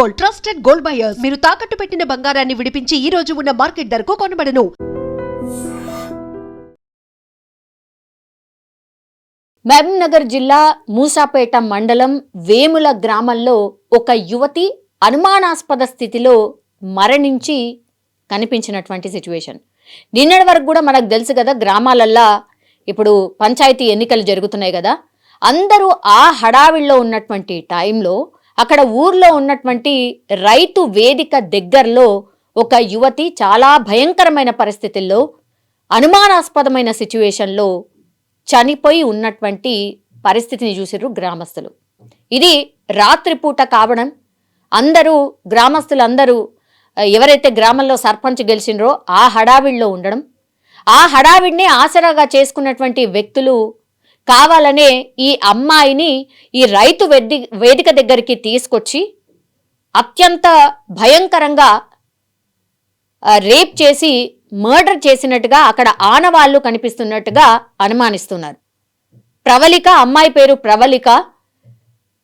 Gold, trusted gold buyers. మీరు తాకట్టు పెట్టిన బంగారాన్ని విడిపించి ఈ రోజు ఉన్న మార్కెట్ ధరకు కొనబడను. మహబూబ్నగర్ జిల్లా మూసాపేట మండలం వేముల గ్రామంలో ఒక యువతి అనుమానాస్పద స్థితిలో మరణించి కనిపించినటువంటి సిచ్యువేషన్. నిన్నటి వరకు కూడా మనకు తెలుసు కదా, గ్రామాలల్లో ఇప్పుడు పంచాయతీ ఎన్నికలు జరుగుతున్నాయి కదా, అందరూ ఆ హడావిడిలో ఉన్నటువంటి టైంలో అక్కడ ఊర్లో ఉన్నటువంటి రైతు వేదిక దగ్గరలో ఒక యువతి చాలా భయంకరమైన పరిస్థితుల్లో అనుమానాస్పదమైన సిచ్యువేషన్లో చనిపోయి ఉన్నటువంటి పరిస్థితిని చూసిర్రు గ్రామస్తులు. ఇది రాత్రిపూట కావడం, అందరూ గ్రామస్తులందరూ ఎవరైతే గ్రామంలో సర్పంచ్ గెలిచినరో ఆ హడావిడిలో ఉండడం, ఆ హడావిడిని ఆసరాగా చేసుకున్నటువంటి వ్యక్తులు కావాలనే ఈ అమ్మాయిని ఈ రైతు వేదిక దగ్గరికి తీసుకొచ్చి అత్యంత భయంకరంగా రేప్ చేసి మర్డర్ చేసినట్టుగా అక్కడ ఆనవాళ్లు కనిపిస్తున్నట్టుగా అనుమానిస్తున్నారు. ప్రవళిక, అమ్మాయి పేరు ప్రవళిక,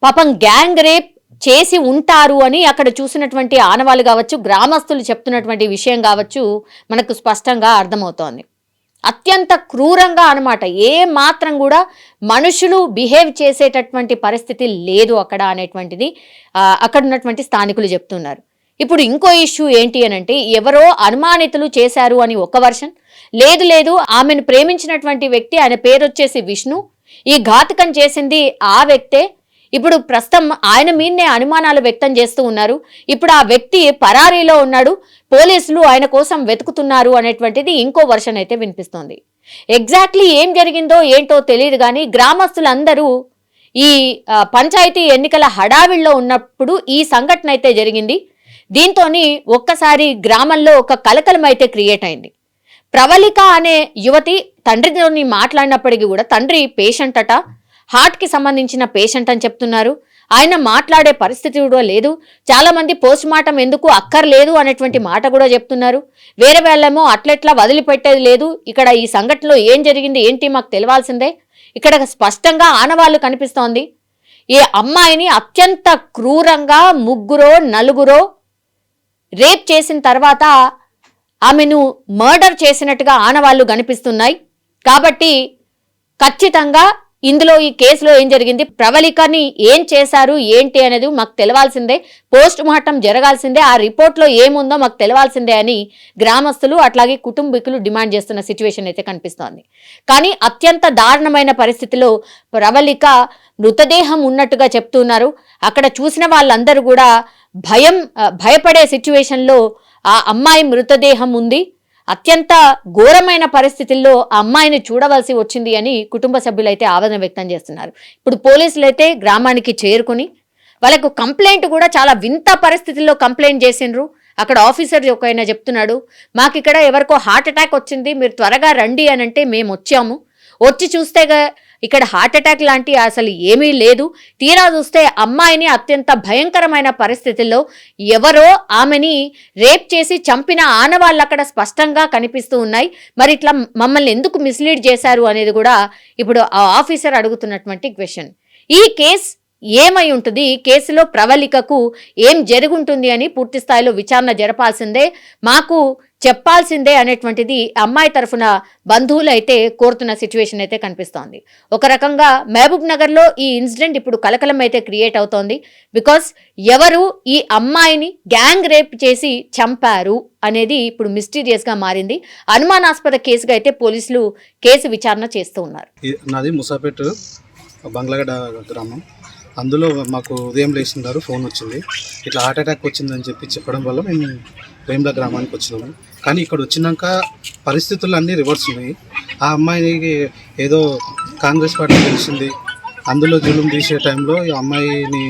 పాపం గ్యాంగ్ రేప్ చేసి ఉంటారు అని అక్కడ చూసినటువంటి ఆనవాళ్ళు కావచ్చు, గ్రామస్తులు చెప్తున్నటువంటి విషయం కావచ్చు, మనకు స్పష్టంగా అర్థమవుతోంది. అత్యంత క్రూరంగా అన్నమాట. ఏ మాత్రం కూడా మనుషులు బిహేవ్ చేసేటటువంటి పరిస్థితి లేదు అక్కడ అనేటువంటిది అక్కడ ఉన్నటువంటి స్థానికులు చెప్తున్నారు. ఇప్పుడు ఇంకో ఇష్యూ ఏంటి అనంటే, ఎవరో అనుమానితులు చేశారు అని ఒక వర్షన్, లేదు ఆమెను ప్రేమించినటువంటి వ్యక్తి, ఆయన పేరు వచ్చేసి విష్ణు, ఈ ఘాతకం చేసింది ఆ వ్యక్తే, ఇప్పుడు ప్రస్తుతం ఆయన మీదనే అనుమానాలు వ్యక్తం చేస్తూ ఉన్నారు, ఇప్పుడు ఆ వ్యక్తి పరారీలో ఉన్నాడు, పోలీసులు ఆయన కోసం వెతుకుతున్నారు అనేటువంటిది ఇంకో వర్షన్ అయితే వినిపిస్తోంది. ఎగ్జాక్ట్లీ ఏం జరిగిందో ఏంటో తెలియదు కానీ గ్రామస్తులందరూ ఈ పంచాయతీ ఎన్నికల హడావిడిలో ఉన్నప్పుడు ఈ సంఘటన అయితే జరిగింది. దీంతో ఒక్కసారి గ్రామంలో ఒక కలకలం అయితే క్రియేట్ అయింది. ప్రవళిక అనే యువతి తండ్రితో మాట్లాడినప్పటికీ కూడా తండ్రి పేషెంట్ అట, హార్ట్కి సంబంధించిన పేషెంట్ అని చెప్తున్నారు. ఆయన మాట్లాడే పరిస్థితి కూడా లేదు. చాలా మంది పోస్ట్ మార్టం ఎందుకు అక్కర్లేదు అనేటువంటి మాట కూడా చెప్తున్నారు. వేరే వాళ్ళేమో అట్లెట్లా వదిలిపెట్టేది లేదు, ఇక్కడ ఈ సంఘటనలో ఏం జరిగింది ఏంటి మాకు తెలియాల్సిందే. ఇక్కడ స్పష్టంగా ఆనవాళ్లు కనిపిస్తోంది. ఈ అమ్మాయిని అత్యంత క్రూరంగా నలుగురో రేప్ చేసిన తర్వాత ఆమెను మర్డర్ చేసినట్టుగా ఆనవాళ్లు కనిపిస్తున్నాయి. కాబట్టి ఖచ్చితంగా ఇందులో ఈ కేసులో ఏం జరిగింది, ప్రవళికని ఏం చేశారు ఏంటి అనేది మాకు తెలవాల్సిందే, పోస్ట్ మార్టం జరగాల్సిందే, ఆ రిపోర్ట్లో ఏముందో మాకు తెలవాల్సిందే అని గ్రామస్తులు అట్లాగే కుటుంబీకులు డిమాండ్ చేస్తున్న సిచ్యువేషన్ అయితే కనిపిస్తోంది. కానీ అత్యంత దారుణమైన పరిస్థితిలో ప్రవళిక మృతదేహం ఉన్నట్టుగా చెప్తున్నారు. అక్కడ చూసిన వాళ్ళందరూ కూడా భయపడే సిచ్యువేషన్లో ఆ అమ్మాయి మృతదేహం ఉంది. అత్యంత ఘోరమైన పరిస్థితుల్లో ఆ అమ్మాయిని చూడవలసి వచ్చింది అని కుటుంబ సభ్యులైతే ఆవేదన వ్యక్తం చేస్తున్నారు. ఇప్పుడు పోలీసులు అయితే గ్రామానికి చేరుకుని వాళ్ళకు కంప్లైంట్ కూడా చాలా వింత పరిస్థితుల్లో కంప్లైంట్ చేసిండ్రు. అక్కడ ఆఫీసర్ ఒకైనా చెప్తున్నాడు, మాకు ఇక్కడ ఎవరికో హార్ట్ అటాక్ వచ్చింది, మీరు త్వరగా రండి అని అంటే మేము వచ్చాము, వచ్చి చూస్తే ఇక్కడ హార్ట్ అటాక్ లాంటి అసలు ఏమీ లేదు, తీరా చూస్తే అమ్మాయిని అత్యంత భయంకరమైన పరిస్థితుల్లో ఎవరో ఆమెని రేప్ చేసి చంపిన ఆనవాళ్ళు అక్కడ స్పష్టంగా కనిపిస్తూ ఉన్నాయి. మరి ఇట్లా మమ్మల్ని ఎందుకు మిస్లీడ్ చేశారు అనేది కూడా ఇప్పుడు ఆ ఆఫీసర్ అడుగుతున్నటువంటి క్వశ్చన్. ఈ కేసు ఏమై ఉంటుంది, ఈ కేసులో ప్రవళికకు ఏం జరుగుంటుంది అని పూర్తి స్థాయిలో విచారణ జరపాల్సిందే, మాకు చెప్పాల్సిందే అనేటువంటిది అమ్మాయి తరఫున బంధువులు అయితే కోరుతున్న సిచ్యువేషన్ అయితే కనిపిస్తోంది. ఒక రకంగా మహబూబ్ నగర్లో ఈ ఇన్సిడెంట్ ఇప్పుడు కలకలం అయితే క్రియేట్ అవుతోంది. బికాస్ ఎవరు ఈ అమ్మాయిని గ్యాంగ్ రేప్ చేసి చంపారు అనేది ఇప్పుడు మిస్టీరియస్గా మారింది. అనుమానాస్పద కేసుగా అయితే పోలీసులు కేసు విచారణ చేస్తూ ఉన్నారు. నాది ముసాపేట బంగ్లాగడ్డ గ్రామం. అందులో మాకు ఉదయం లేచినారు, ఫోన్ వచ్చింది, ఇట్లా హార్ట్ అటాక్ వచ్చిందని చెప్పడం వల్ల మేము వేముల గ్రామానికి వచ్చినాము. కానీ ఇక్కడ వచ్చినాక పరిస్థితులు అన్నీ రివర్స్ ఉన్నాయి. ఆ అమ్మాయికి ఏదో కాంగ్రెస్ పార్టీ గెలిచింది, అందులో జులుం తీసే టైంలో ఈ అమ్మాయిని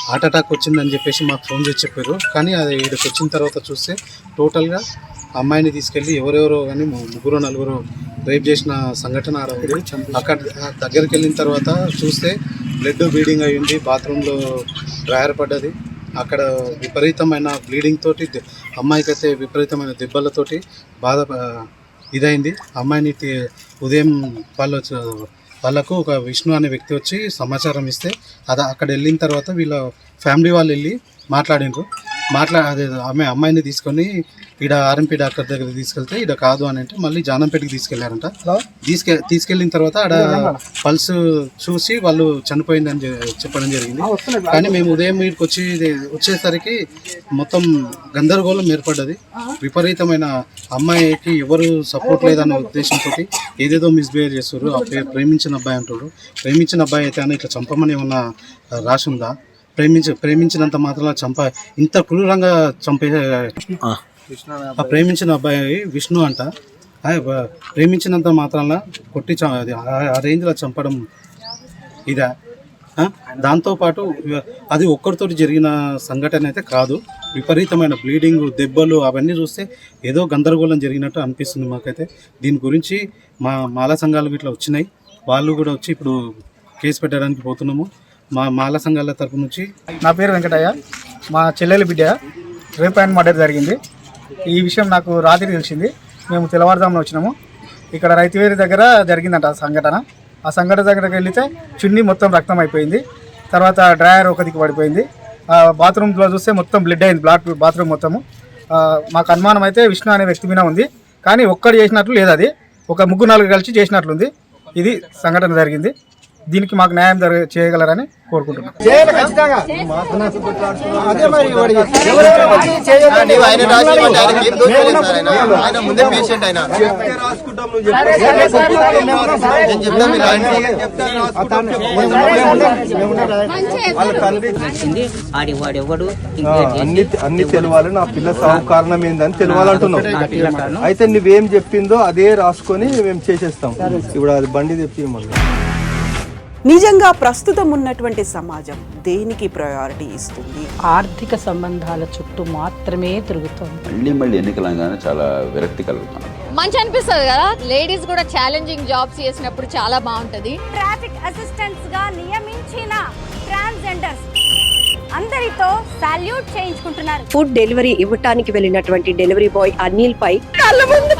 హార్ట్ అటాక్ వచ్చిందని చెప్పేసి మాకు ఫోన్ చేసి చెప్పారు. కానీ అది ఇక్కడికి వచ్చిన తర్వాత చూస్తే టోటల్గా అమ్మాయిని తీసుకెళ్ళి ఎవరెవరో కానీ 3-4 రేప్ చేసిన సంఘటన ఉంది. అక్కడ దగ్గరికి వెళ్ళిన తర్వాత చూస్తే బ్లడ్ బ్లీడింగ్ అయ్యింది, బాత్రూంలో డ్రైయర్ పడ్డది, అక్కడ విపరీతమైన బ్లీడింగ్ తోటి అమ్మాయికి అయితే విపరీతమైన దెబ్బలతోటి ఇదైంది. అమ్మాయిని ఉదయం వాళ్ళు వాళ్ళకు ఒక విష్ణు అనే వ్యక్తి వచ్చి సమాచారం ఇస్తే అక్కడ వెళ్ళిన తర్వాత వీళ్ళ ఫ్యామిలీ వాళ్ళు వెళ్ళి మాట్లాడినరు. అదే అమ్మాయిని తీసుకొని ఈడ ఆర్ఎంపీ డాక్టర్ దగ్గర తీసుకెళ్తే ఈడ కాదు అని అంటే మళ్ళీ జానంపేటకి తీసుకెళ్లారంట. తీసుకెళ్ళిన తర్వాత ఆడ పల్స్ చూసి వాళ్ళు చనిపోయిందని చెప్పడం జరిగింది. కానీ మేము ఉదయం వీటికి వచ్చేసరికి మొత్తం గందరగోళం ఏర్పడ్డది. విపరీతమైన అమ్మాయికి ఎవరు సపోర్ట్ లేదన్న ఉద్దేశంతో ఏదేదో మిస్బిహేవ్ చేస్తారు. ప్రేమించిన అబ్బాయి అంటారు. ప్రేమించిన అబ్బాయి అయితే అని ఇట్లా చంపమని ఏమన్నా రాసి ఉందా? ప్రేమించినంత మాత్రం ఇంత క్రూరంగా చంపే ప్రేమించిన అబ్బాయి విష్ణు అంట. ప్రేమించినంత మాత్రాన కొట్టి ఆ రేంజ్లో చంపడం ఇదా? దాంతోపాటు అది ఒక్కరితో జరిగిన సంఘటన అయితే కాదు. విపరీతమైన బ్లీడింగ్, దెబ్బలు అవన్నీ చూస్తే ఏదో గందరగోళం జరిగినట్టు అనిపిస్తుంది మాకైతే. దీని గురించి మాలా సంఘాలు ఇట్లా వచ్చినాయి. వాళ్ళు కూడా వచ్చి ఇప్పుడు కేసు పెట్టడానికి పోతున్నాము. మాలా సంఘాల తరపు నుంచి. నా పేరు వెంకటయ్య. మా చెల్లెలి బిడ్డ రేప్ అండ్ మర్డర్ జరిగింది. ఈ విషయం నాకు రాత్రి తెలిసింది. మేము తెల్లవారుజామున వచ్చినాము. ఇక్కడ రైతువేరి దగ్గర జరిగిందంట సంఘటన. ఆ సంఘటన దగ్గరికి వెళితే చున్నీ మొత్తం రక్తం అయిపోయింది. తర్వాత డ్రైయర్ ఒక దిక్కు పడిపోయింది. బాత్రూమ్లో చూస్తే మొత్తం బ్లడ్ అయింది. బాత్రూమ్ మొత్తము. మాకు అనుమానం అయితే విష్ణు అనే వ్యక్తి మీద ఉంది. కానీ ఒక్కడు చేసినట్లు లేదు, అది ఒక 3-4 కలిసి చేసినట్లుంది. ఇది సంఘటన జరిగింది. దీనికి మాకు న్యాయం చేయగలరని కోరుకుంటున్నాం. అన్ని తెలవాలి. నా పిల్ల సాగు కారణం ఏందని తెలవాలంటున్నాం. అయితే నువ్వేం చెప్పిందో అదే రాసుకొని మేము చేసేస్తాం. ఇప్పుడు అది బండి తెప్పి మళ్ళీ నిజంగా ప్రస్తుతం ఉన్నటువంటి సమాజం దేనికి ప్రయారిటీ ఇస్తుంది? ఆర్థిక సంబంధాల చుట్టూ మాత్రమే తిరుగుతుంది. మళ్ళీ ఎన్నికలంగానే చాలా విరక్తి కలుగుతుంది. మంచి అనిపిస్తుంది కదా, లేడీస్ కూడా ఛాలెంజింగ్ జాబ్స్ చేసినప్పుడు చాలా బాగుంటది. ట్రాఫిక్ అసిస్టెంట్స్ గా నియమించిన ట్రాన్స్జెండర్స్ అందరితో సాల్యూట్ చేయించుకుంటున్నారు. ఫుడ్ డెలివరీ ఇవ్వటానికి వెళ్ళినటువంటి డెలివరీ బాయ్ అనిల్ పై కళ్ళ ముందు